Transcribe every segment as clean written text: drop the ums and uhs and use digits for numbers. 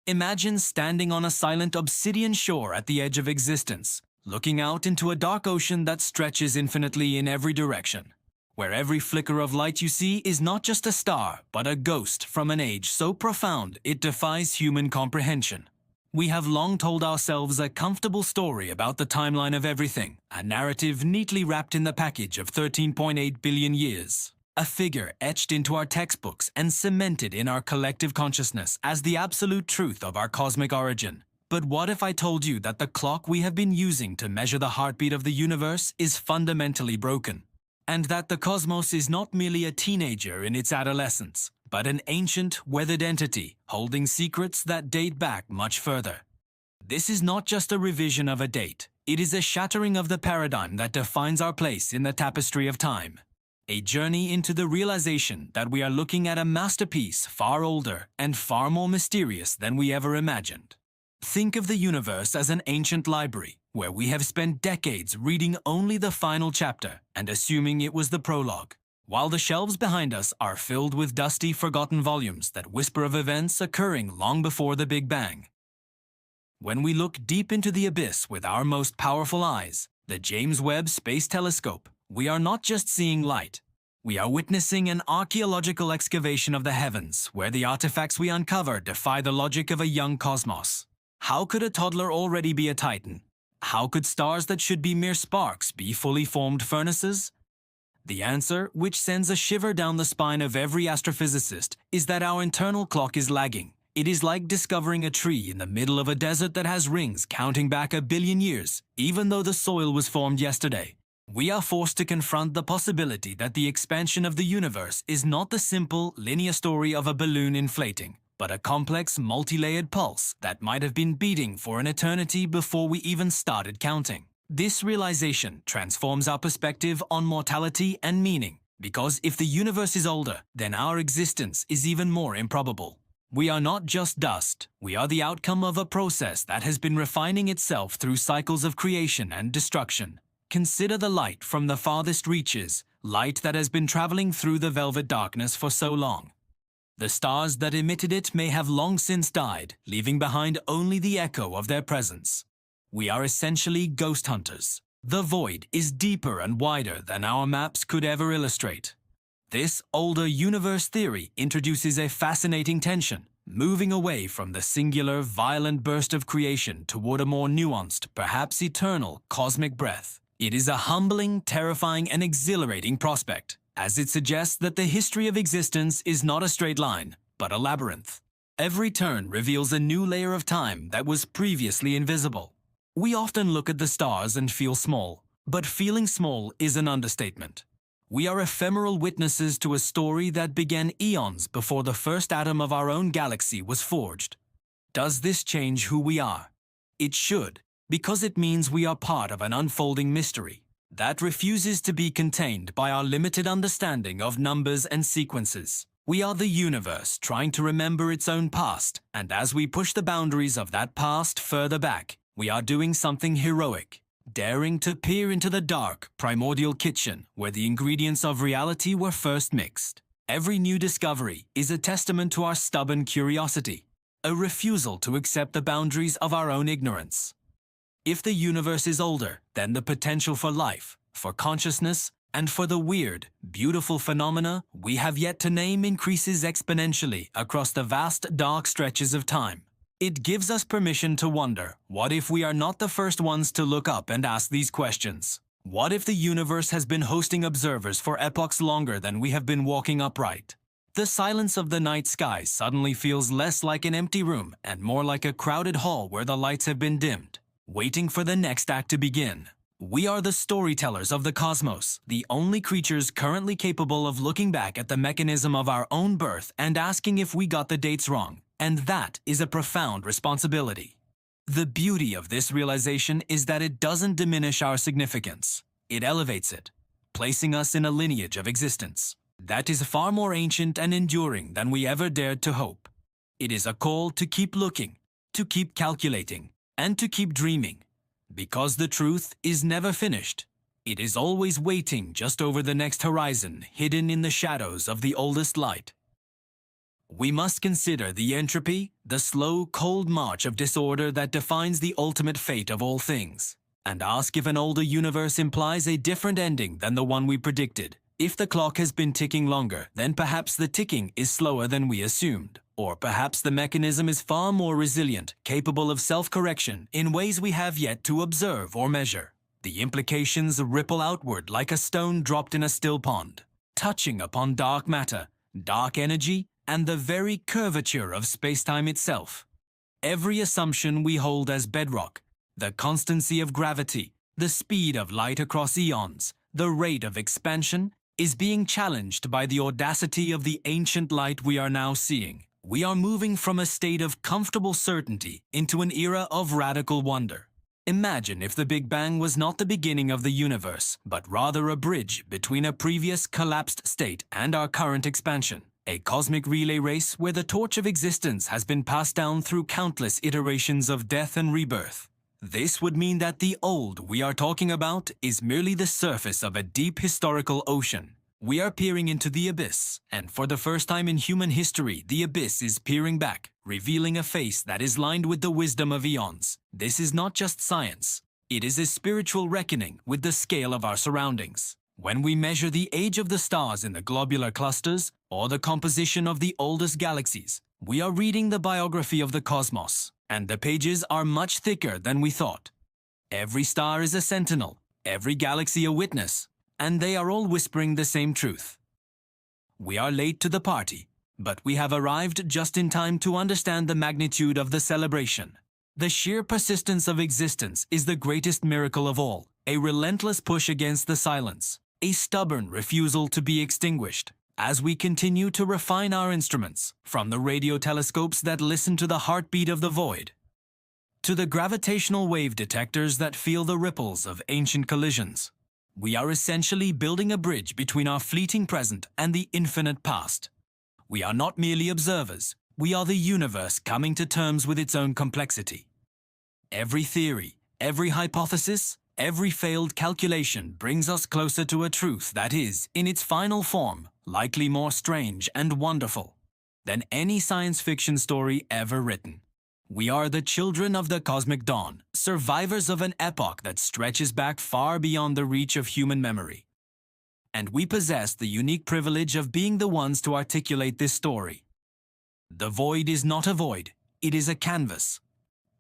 Imagine standing on a silent obsidian shore at the edge of existence, looking out into a dark ocean that stretches infinitely in every direction, where every flicker of light you see is not just a star, but a ghost from an age so profound it defies human comprehension. We have long told ourselves a comfortable story about the timeline of everything, a narrative neatly wrapped in the package of 13.8 billion years. A figure etched into our textbooks and cemented in our collective consciousness as the absolute truth of our cosmic origin. But what if I told you that the clock we have been using to measure the heartbeat of the universe is fundamentally broken? And that the cosmos is not merely a teenager in its adolescence, but an ancient, weathered entity holding secrets that date back much further. This is not just a revision of a date, it is a shattering of the paradigm that defines our place in the tapestry of time. A journey into the realization that we are looking at a masterpiece far older and far more mysterious than we ever imagined. Think of the universe as an ancient library, where we have spent decades reading only the final chapter and assuming it was the prologue, while the shelves behind us are filled with dusty, forgotten volumes that whisper of events occurring long before the Big Bang. When we look deep into the abyss with our most powerful eyes, the James Webb Space Telescope, we are not just seeing light. We are witnessing an archaeological excavation of the heavens, where the artifacts we uncover defy the logic of a young cosmos. How could a toddler already be a titan? How could stars that should be mere sparks be fully formed furnaces? The answer, which sends a shiver down the spine of every astrophysicist, is that our internal clock is lagging. It is like discovering a tree in the middle of a desert that has rings counting back a billion years, even though the soil was formed yesterday. We are forced to confront the possibility that the expansion of the universe is not the simple, linear story of a balloon inflating, but a complex, multi-layered pulse that might have been beating for an eternity before we even started counting. This realization transforms our perspective on mortality and meaning, because if the universe is older, then our existence is even more improbable. We are not just dust, we are the outcome of a process that has been refining itself through cycles of creation and destruction. Consider the light from the farthest reaches, light that has been traveling through the velvet darkness for so long. The stars that emitted it may have long since died, leaving behind only the echo of their presence. We are essentially ghost hunters. The void is deeper and wider than our maps could ever illustrate. This older universe theory introduces a fascinating tension, moving away from the singular, violent burst of creation toward a more nuanced, perhaps eternal, cosmic breath. It is a humbling, terrifying, and exhilarating prospect, as it suggests that the history of existence is not a straight line, but a labyrinth. Every turn reveals a new layer of time that was previously invisible. We often look at the stars and feel small, but feeling small is an understatement. We are ephemeral witnesses to a story that began eons before the first atom of our own galaxy was forged. Does this change who we are? It should, because it means we are part of an unfolding mystery that refuses to be contained by our limited understanding of numbers and sequences. We are the universe trying to remember its own past, and as we push the boundaries of that past further back, we are doing something heroic, daring to peer into the dark, primordial kitchen where the ingredients of reality were first mixed. Every new discovery is a testament to our stubborn curiosity, a refusal to accept the boundaries of our own ignorance. If the universe is older, then the potential for life, for consciousness, and for the weird, beautiful phenomena we have yet to name increases exponentially across the vast, dark stretches of time. It gives us permission to wonder, what if we are not the first ones to look up and ask these questions? What if the universe has been hosting observers for epochs longer than we have been walking upright? The silence of the night sky suddenly feels less like an empty room and more like a crowded hall where the lights have been dimmed, waiting for the next act to begin. We are the storytellers of the cosmos, the only creatures currently capable of looking back at the mechanism of our own birth and asking if we got the dates wrong. And that is a profound responsibility. The beauty of this realization is that it doesn't diminish our significance. It elevates it, placing us in a lineage of existence that is far more ancient and enduring than we ever dared to hope. It is a call to keep looking, to keep calculating, and to keep dreaming. Because the truth is never finished. It is always waiting just over the next horizon, hidden in the shadows of the oldest light. We must consider the entropy, the slow, cold march of disorder that defines the ultimate fate of all things, and ask if an older universe implies a different ending than the one we predicted. If the clock has been ticking longer, then perhaps the ticking is slower than we assumed. Or perhaps the mechanism is far more resilient, capable of self-correction in ways we have yet to observe or measure. The implications ripple outward like a stone dropped in a still pond, touching upon dark matter, dark energy, and the very curvature of space-time itself. Every assumption we hold as bedrock, the constancy of gravity, the speed of light across eons, the rate of expansion, is being challenged by the audacity of the ancient light we are now seeing. We are moving from a state of comfortable certainty into an era of radical wonder. Imagine if the Big Bang was not the beginning of the universe, but rather a bridge between a previous collapsed state and our current expansion. A cosmic relay race where the torch of existence has been passed down through countless iterations of death and rebirth. This would mean that the old we are talking about is merely the surface of a deep historical ocean. We are peering into the abyss, and for the first time in human history, the abyss is peering back, revealing a face that is lined with the wisdom of eons. This is not just science. It is a spiritual reckoning with the scale of our surroundings. When we measure the age of the stars in the globular clusters, or the composition of the oldest galaxies, we are reading the biography of the cosmos, and the pages are much thicker than we thought. Every star is a sentinel, every galaxy a witness, and they are all whispering the same truth. We are late to the party, but we have arrived just in time to understand the magnitude of the celebration. The sheer persistence of existence is the greatest miracle of all, a relentless push against the silence, a stubborn refusal to be extinguished. As we continue to refine our instruments, from the radio telescopes that listen to the heartbeat of the void, to the gravitational wave detectors that feel the ripples of ancient collisions, we are essentially building a bridge between our fleeting present and the infinite past. We are not merely observers, we are the universe coming to terms with its own complexity. Every theory, every hypothesis, every failed calculation brings us closer to a truth that is, in its final form, likely more strange and wonderful than any science fiction story ever written. We are the children of the cosmic dawn, survivors of an epoch that stretches back far beyond the reach of human memory. And we possess the unique privilege of being the ones to articulate this story. The void is not a void, it is a canvas.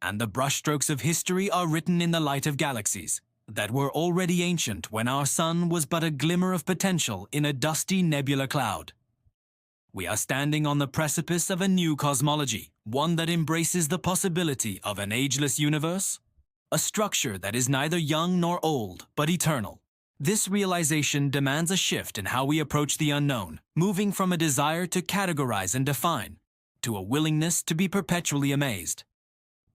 And the brushstrokes of history are written in the light of galaxies that were already ancient when our sun was but a glimmer of potential in a dusty nebula cloud. We are standing on the precipice of a new cosmology, one that embraces the possibility of an ageless universe, a structure that is neither young nor old, but eternal. This realization demands a shift in how we approach the unknown, moving from a desire to categorize and define, to a willingness to be perpetually amazed.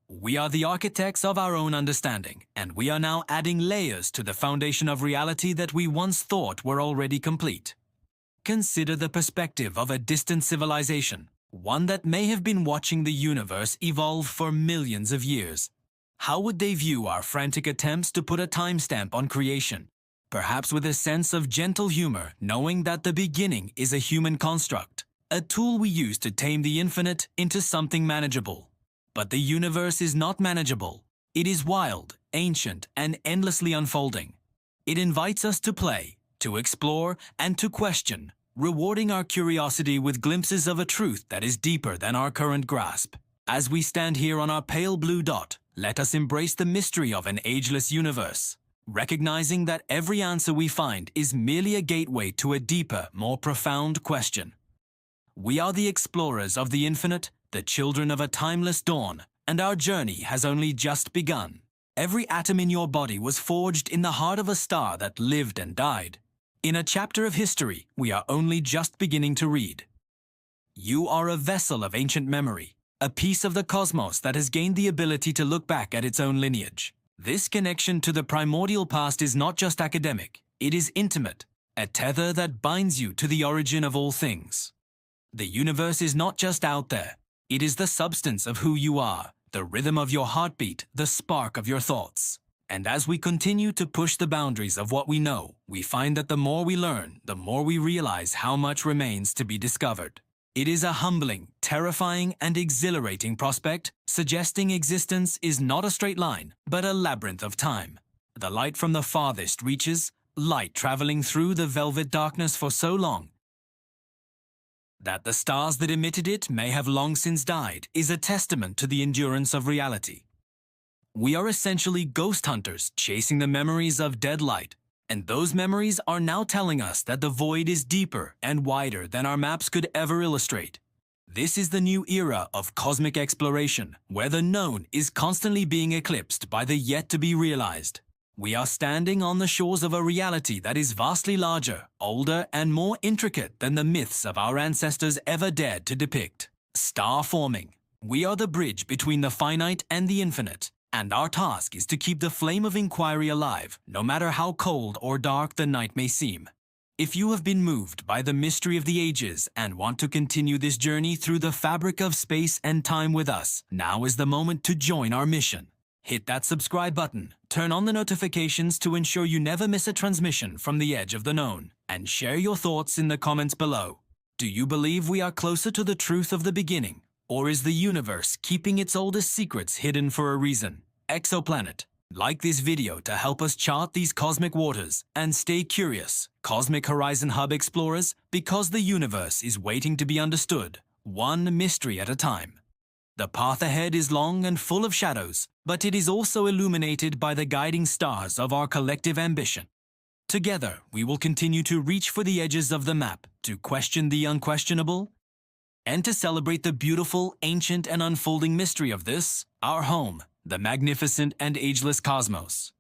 We are the architects of our own understanding, and we are now adding layers to the foundation of reality that we once thought were already complete. Consider the perspective of a distant civilization, one that may have been watching the universe evolve for millions of years. How would they view our frantic attempts to put a timestamp on creation? Perhaps with a sense of gentle humor, knowing that the beginning is a human construct, a tool we use to tame the infinite into something manageable. But the universe is not manageable. It is wild, ancient, and endlessly unfolding. It invites us to play, to explore, and to question, rewarding our curiosity with glimpses of a truth that is deeper than our current grasp. As we stand here on our pale blue dot, let us embrace the mystery of an ageless universe, recognizing that every answer we find is merely a gateway to a deeper, more profound question. We are the explorers of the infinite, the children of a timeless dawn, and our journey has only just begun. Every atom in your body was forged in the heart of a star that lived and died. In a chapter of history we are only just beginning to read. You are a vessel of ancient memory, a piece of the cosmos that has gained the ability to look back at its own lineage. This connection to the primordial past is not just academic, it is intimate, a tether that binds you to the origin of all things. The universe is not just out there, it is the substance of who you are, the rhythm of your heartbeat, the spark of your thoughts. And as we continue to push the boundaries of what we know, we find that the more we learn, the more we realize how much remains to be discovered. It is a humbling, terrifying, and exhilarating prospect, suggesting existence is not a straight line, but a labyrinth of time. The light from the farthest reaches, light traveling through the velvet darkness for so long that the stars that emitted it may have long since died, is a testament to the endurance of reality. We are essentially ghost hunters chasing the memories of dead light, and those memories are now telling us that the void is deeper and wider than our maps could ever illustrate. This is the new era of cosmic exploration, where the known is constantly being eclipsed by the yet-to-be-realized. We are standing on the shores of a reality that is vastly larger, older, and more intricate than the myths of our ancestors ever dared to depict. Star forming. We are the bridge between the finite and the infinite, and our task is to keep the flame of inquiry alive, no matter how cold or dark the night may seem. If you have been moved by the mystery of the ages and want to continue this journey through the fabric of space and time with us, now is the moment to join our mission. Hit that subscribe button, turn on the notifications to ensure you never miss a transmission from the edge of the known, and share your thoughts in the comments below. Do you believe we are closer to the truth of the beginning, or is the universe keeping its oldest secrets hidden for a reason? Exoplanet. Like this video to help us chart these cosmic waters, and stay curious, Cosmic Horizon Hub explorers, because the universe is waiting to be understood, one mystery at a time. The path ahead is long and full of shadows, but it is also illuminated by the guiding stars of our collective ambition. Together, we will continue to reach for the edges of the map, to question the unquestionable, and to celebrate the beautiful, ancient, and unfolding mystery of this, our home, the magnificent and ageless cosmos.